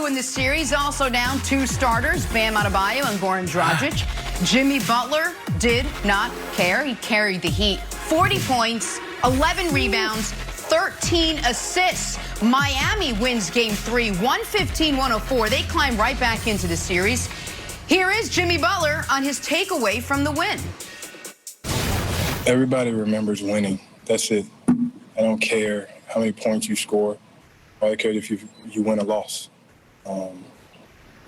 2 in the series. Also down 2 starters, Bam Adebayo and Goran Dragic. Jimmy Butler did not care. He carried the Heat. 40 points, 11 rebounds, 13 assists. Miami wins Game 3, 115-104. They climb right back into the series. Here is Jimmy Butler on his takeaway from the win. Everybody remembers winning. That's it. I don't care how many points you score. All I care if you win or loss.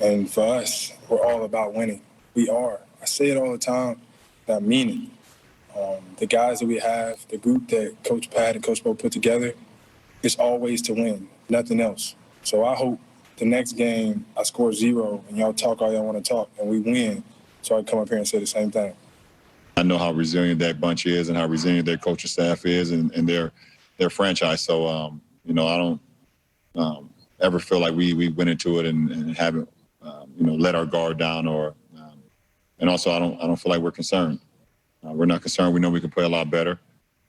And for us, we're all about winning. We are. I say it all the time, and I mean it. The guys that we have, the group that Coach Pat and Coach Bo put together, it's always to win, nothing else. So I hope the next game I score 0 and y'all talk all y'all want to talk and we win, so I can come up here and say the same thing. I know how resilient that bunch is and how resilient their coaching staff is and their franchise. So, I don't ever feel like we went into it and haven't, let our guard down and also I don't feel like we're concerned. We're not concerned. We know we can play a lot better.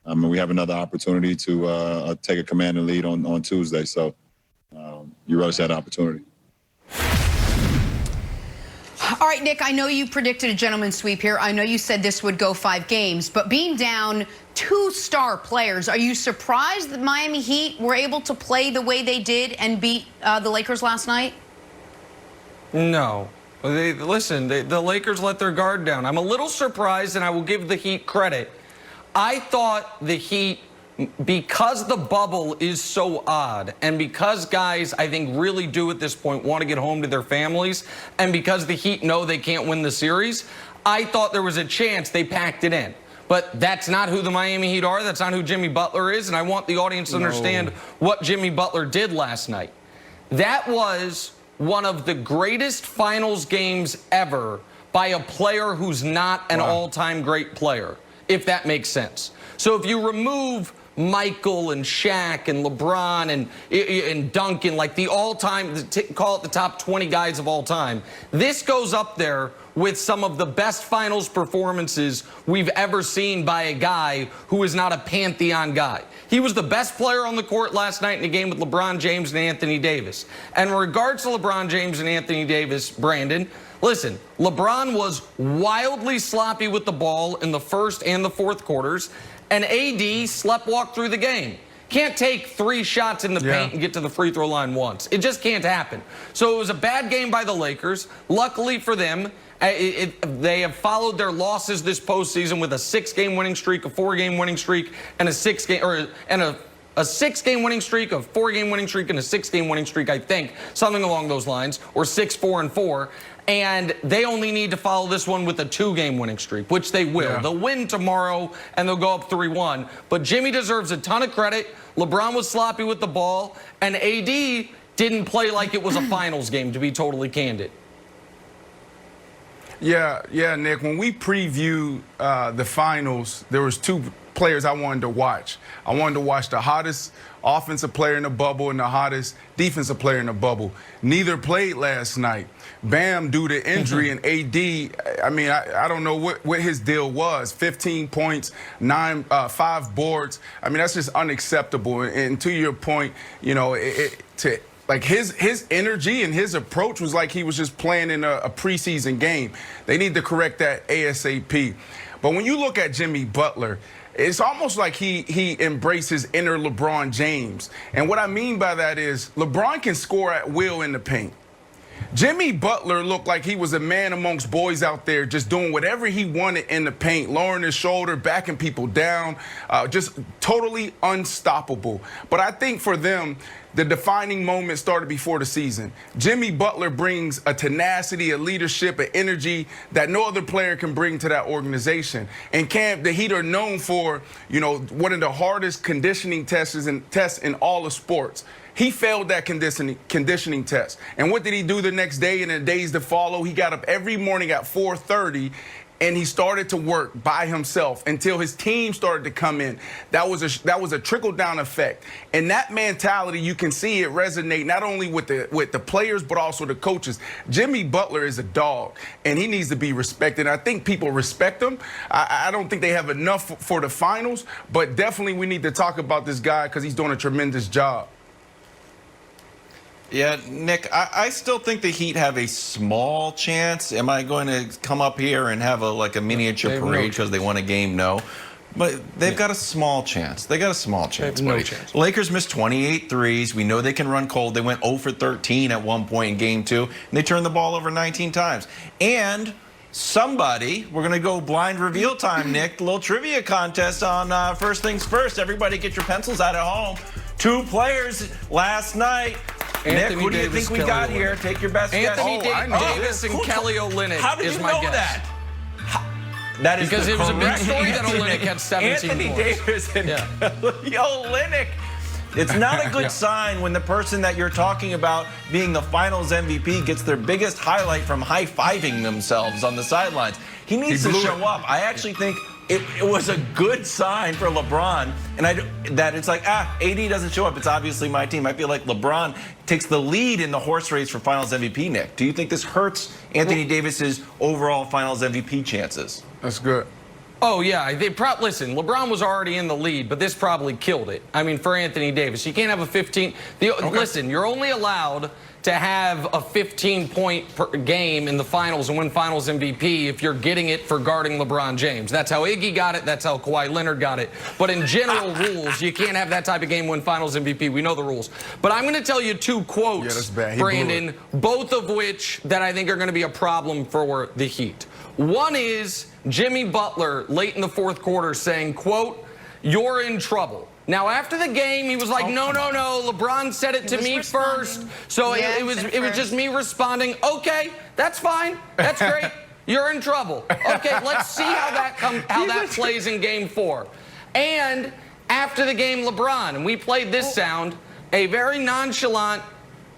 And we have another opportunity to take a commanding lead on Tuesday. So you relish that opportunity. All right, Nick, I know you predicted a gentleman's sweep here. I know you said this would go 5 games, but being down 2 star players, are you surprised that Miami Heat were able to play the way they did and beat the Lakers last night? No. The Lakers let their guard down. I'm a little surprised, and I will give the Heat credit. I thought the Heat, because the bubble is so odd, and because guys, I think, really do at this point want to get home to their families, and because the Heat know they can't win the series, I thought there was a chance they packed it in. But that's not who the Miami Heat are. That's not who Jimmy Butler is, and I want the audience to understand what Jimmy Butler did last night. That was one of the greatest finals games ever by a player who's not an all-time great player, if that makes sense. So if you remove Michael and Shaq and LeBron and Duncan, like the all-time, call it the top 20 guys of all time, this goes up there with some of the best finals performances we've ever seen by a guy who is not a pantheon guy. He was the best player on the court last night in a game with LeBron James and Anthony Davis. And in regards to LeBron James and Anthony Davis, Brandon, listen, LeBron was wildly sloppy with the ball in the first and the fourth quarters, and AD sleptwalked through the game. Can't take 3 shots in the paint and get to the free throw line once. It just can't happen. So it was a bad game by the Lakers. Luckily for them, they have followed their losses this postseason with a 6-game winning streak, a 4-game winning streak, and a 6-game winning streak, a 4-game winning streak, and a 6-game winning streak, I think, something along those lines, or 6-4-4. And they only need to follow this one with a 2-game winning streak, which they will. Yeah. They'll win tomorrow, and they'll go up 3-1. But Jimmy deserves a ton of credit. LeBron was sloppy with the ball, and AD didn't play like it was a finals game, to be totally candid. Yeah, Nick, when we previewed the finals, there was 2 players I wanted to watch. I wanted to watch the hottest offensive player in the bubble and the hottest defensive player in the bubble. Neither played last night. Bam, due to injury, and AD, I mean, I don't know what his deal was. 15 points, 5 boards. I mean, that's just unacceptable. And to your point, like his energy and his approach was like he was just playing in a preseason game. They need to correct that ASAP. But when you look at Jimmy Butler, it's almost like he embraces inner LeBron James. And what I mean by that is LeBron can score at will in the paint. Jimmy Butler looked like he was a man amongst boys out there just doing whatever he wanted in the paint, lowering his shoulder, backing people down, just totally unstoppable. But I think for them, the defining moment started before the season. Jimmy Butler brings a tenacity, a leadership, an energy that no other player can bring to that organization. And the Heat are known for, one of the hardest conditioning tests in all of sports. He failed that conditioning test. And what did he do the next day and the days to follow? He got up every morning at 4:30 and he started to work by himself until his team started to come in. That was a trickle-down effect. And that mentality, you can see it resonate not only with the players but also the coaches. Jimmy Butler is a dog, and he needs to be respected. I think people respect him. I don't think they have enough for the finals, but definitely we need to talk about this guy because he's doing a tremendous job. Yeah, Nick, I still think the Heat have a small chance. Am I going to come up here and have a miniature parade because they won a game? No. But they've got a small chance. They got a small chance. No chance. Lakers missed 28 threes. We know they can run cold. They went 0 for 13 at one point in game 2, and they turned the ball over 19 times. And somebody, we're going to go blind reveal time, Nick, a little trivia contest on First Things First. Everybody get your pencils out at home. 2 players last night. Anthony Nick, who do you Davis, think we got here? Take your best guess. Anthony Davis and Kelly Olynyk How did is you my know guess. that? That is Because it was a big correct story that answer, Olynyk Nick. had 17 Anthony points. Davis and Kelly Olynyk. It's not a good sign when the person that you're talking about being the finals MVP gets their biggest highlight from high-fiving themselves on the sidelines. He needs to show up. I actually think it was a good sign for LeBron, and that it's like, AD doesn't show up. It's obviously my team. I feel like LeBron takes the lead in the horse race for finals MVP, Nick. Do you think this hurts Anthony Davis's overall finals MVP chances? That's good. Oh, yeah. Listen, LeBron was already in the lead, but this probably killed it. I mean, for Anthony Davis. You can't have a 15. Listen, you're only allowed to have a 15-point per game in the finals and win finals MVP if you're getting it for guarding LeBron James. That's how Iggy got it. That's how Kawhi Leonard got it. But in general rules, you can't have that type of game win finals MVP. We know the rules. But I'm going to tell you 2 quotes, Brandon, both of which that I think are going to be a problem for the Heat. One is Jimmy Butler late in the 4th quarter saying, quote, "You're in trouble." Now, after the game, he was like, no. LeBron said it to me first. So yeah, it was just me responding, okay, that's fine. That's great. You're in trouble. Okay, let's see how that plays in game 4. And after the game, LeBron, and we played this sound, a very nonchalant,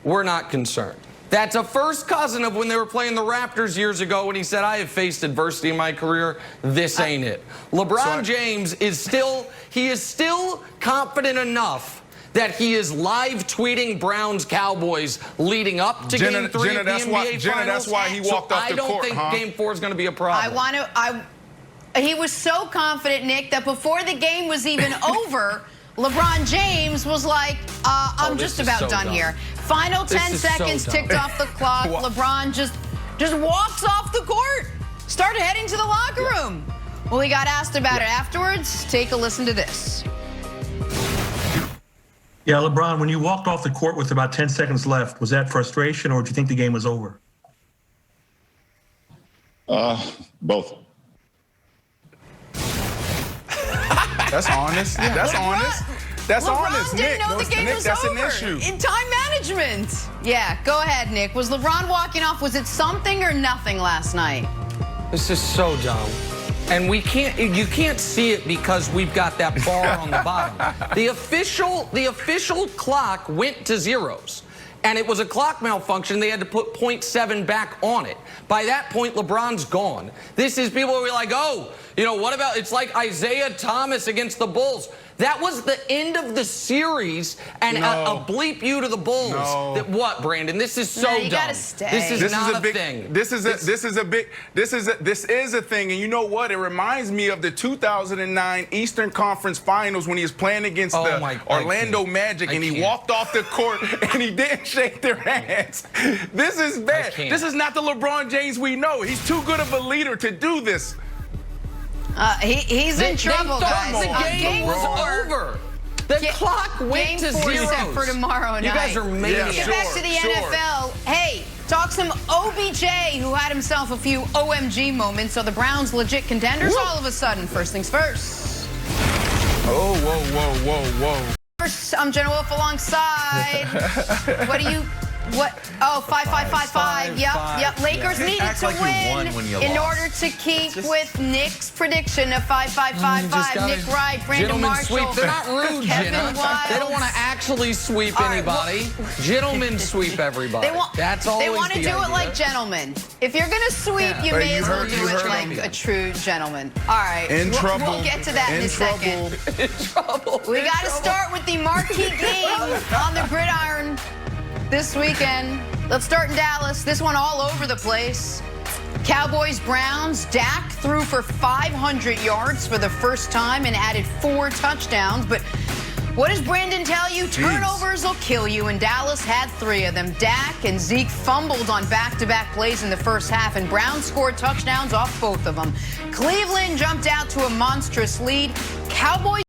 "We're not concerned." That's a first cousin of when they were playing the Raptors years ago when he said, "I have faced adversity in my career. This ain't it." LeBron James is still confident enough that he is live tweeting Browns Cowboys leading up to Game 3 of the NBA Finals. That's why he walked off the court, I don't think Game 4 is going to be a problem. He was so confident, Nick, that before the game was even over, LeBron James was like, I'm just about done here. Final 10 seconds ticked off the clock. LeBron just walks off the court, started heading to the locker room. Well, he got asked about it afterwards. Take a listen to this. Yeah, LeBron, when you walked off the court with about 10 seconds left, was that frustration or do you think the game was over? Both. That's honest. That's honest. That's LeBron honest, didn't Nick. know the game was that's over. an issue. In time management. Yeah, go ahead, Nick. Was LeBron walking off? Was it something or nothing last night? This is so dumb. And you can't see it because we've got that bar on the bottom. The official clock went to zeros. And it was a clock malfunction. They had to put 0.7 back on it. By that point, LeBron's gone. This is people who are like, oh, what about, it's like Isaiah Thomas against the Bulls. That was the end of the series, and a bleep you to the Bulls. What, Brandon? This is so dumb. Gotta stay. This is not a thing. This is a thing, and you know what? It reminds me of the 2009 Eastern Conference Finals when he was playing against the Orlando Magic, and he walked off the court and he didn't shake their hands. This is bad. This is not the LeBron James we know. He's too good of a leader to do this. He's in trouble, guys. The game was over. The clock went to zeros. Set for tomorrow night. You guys are maniacs. Get back to the NFL. Hey, talk some OBJ, who had himself a few OMG moments. So the Browns legit contenders all of a sudden. First things first. Oh, whoa. First, I'm Jenna Wolf alongside. Oh, 5-5-5-5. Yep. Lakers needed to win in order to keep with Nick's prediction of 5-5-5-5. Nick Wright, Brandon Marshall, sweep. They're not rude, Jenna. They don't want to actually sweep anybody. Gentlemen sweep everybody. That's always They want to do it like gentlemen. If you're going to sweep, you may as well do it like a true gentleman. All right. We'll get to that in a second. In trouble. We got to start with the marquee game on the gridiron this weekend. Let's start in Dallas. This one all over the place. Cowboys-Browns. Dak threw for 500 yards for the first time and added 4 touchdowns. But What does Brandon tell you? Turnovers will kill you, and Dallas had 3 of them. Dak and Zeke fumbled on back-to-back plays in the first half, and Brown scored touchdowns off both of them. Cleveland jumped out to a monstrous lead. Cowboys